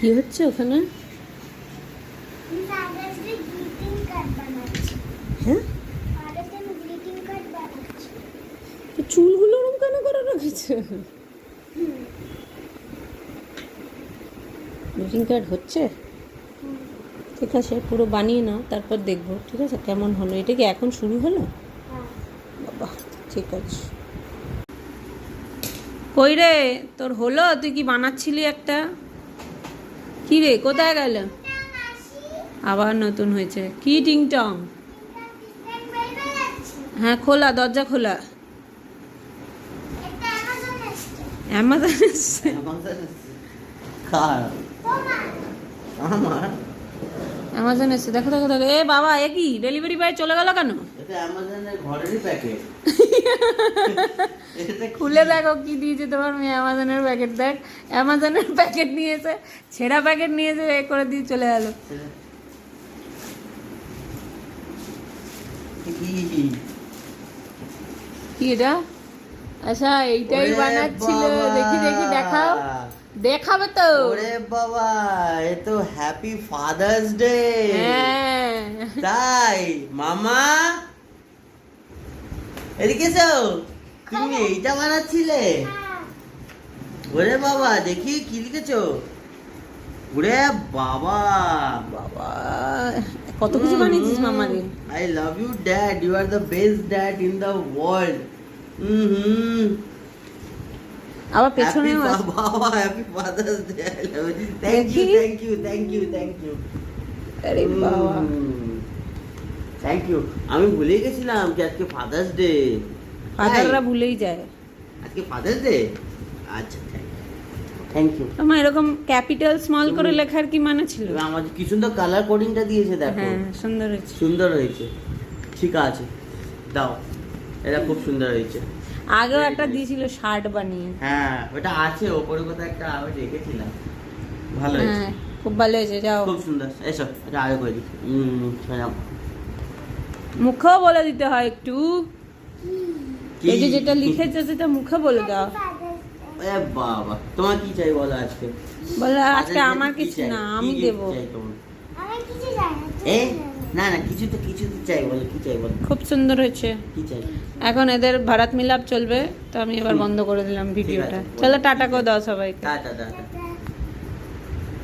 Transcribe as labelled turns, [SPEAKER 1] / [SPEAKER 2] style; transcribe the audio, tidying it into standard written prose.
[SPEAKER 1] কি হচ্ছে ওখানে? হ্যাঁ, চুলগুলো ওরকম কেন করে রেখেছে? গ্রিটিং কার্ড হচ্ছে, ঠিক আছে, পুরো বানিয়ে নাও, তারপর দেখবো, ঠিক আছে কেমন হলো। এটা কি এখন শুরু হলো? বাবা, ঠিক আছে। কই রে, তোর হলো? তুই কি বানাচ্ছিলি একটা? কি রে, কোথায় গেল? আবার নতুন হয়েছে কি টিংটং? হ্যাঁ, খোলা, দরজা খোলা। অ্যামাজন এসছে? অ্যামাজন এসছে, দেখো দেখো দেখো। এ বাবা, এ কি ডেলিভারি বয় চলে গেল কেন?
[SPEAKER 2] এটা অ্যামাজনের ঘরেরই প্যাকেট।
[SPEAKER 1] খুলে দেখো কি দিয়েছে তোমার মেয়ে। অ্যামাজনের প্যাকেট দেখ, অ্যামাজনের প্যাকেট নিয়েছে, ছেঁড়া প্যাকেট নিয়েছে, এ করে দিয়ে চলে গেল। কি এটা? আচ্ছা, এইটাই বানাচ্ছিল। দেখি দেখি, দেখাও, দেখাবে তো।
[SPEAKER 2] ওরে বাবা, এ তো হ্যাপি ফাদার্স ডে।
[SPEAKER 1] হ্যাঁ,
[SPEAKER 2] তাই মামা এদিকে এসো, তুমি এইটা বানাচ্ছিলে? ওরে বাবা, দেখি কি লিখেছো। ওরে বাবা,
[SPEAKER 1] বাবা কত কিছু বানিয়েছিস মামারে।
[SPEAKER 2] I love you dad, you are the best dad in the world.
[SPEAKER 1] আবার পেছনেও আছে।
[SPEAKER 2] বাবা, happy father's day. I love you, thank you thank you thank you thank you.
[SPEAKER 1] আরে বাবা,
[SPEAKER 2] থ্যাংক ইউ। আমি ভুলে গেছিলাম যে আজকে ফাদার্স ডে।
[SPEAKER 1] ফাদাররা ভুলেই যায়।
[SPEAKER 2] আজকে ফাদার্স ডে। আচ্ছা, থ্যাংক ইউ।
[SPEAKER 1] তোমার এরকম ক্যাপিটাল স্মল করে লেখার কি মানে ছিল?
[SPEAKER 2] আমার কি সুন্দর কালার কোডিংটা দিয়েছে, দেখো।
[SPEAKER 1] হ্যাঁ, সুন্দর হয়েছে।
[SPEAKER 2] সুন্দর হয়েছে, ঠিক আছে, দাও। এটা খুব সুন্দর হয়েছে।
[SPEAKER 1] আগেও একটা দিয়েছিল শার্ট বানিয়ে।
[SPEAKER 2] হ্যাঁ, ওটা আছে ওপরে কোথাও একটা, আমি রেখেছিলাম। ভালো হয়েছে,
[SPEAKER 1] হ্যাঁ, খুব ভালো হয়েছে। যাও,
[SPEAKER 2] খুব সুন্দর। এসো, এটা আরো করে দিই।
[SPEAKER 1] মুখেও বলে দিতে হয় একটু।
[SPEAKER 2] কি?
[SPEAKER 1] এই যে যেটা লিখেছে সেটা মুখে বলে দাও।
[SPEAKER 2] এ বাবা, তোমার কি চাই বলো আজকে?
[SPEAKER 1] বলে আজকে আমার কিছু না, আমি দেবো।
[SPEAKER 2] এ না না, কিছু তো চাই, বলো কি চাই বলো।
[SPEAKER 1] খুব সুন্দর হয়েছে।
[SPEAKER 2] কি চাই?
[SPEAKER 1] এখন এদের ভারত মিলাপ চলবে, তো আমি এবার বন্ধ করে দিলাম ভিডিওটা।
[SPEAKER 2] আছে,
[SPEAKER 1] চলো টাটা করে দাও সবাইকে।
[SPEAKER 2] Tata tata.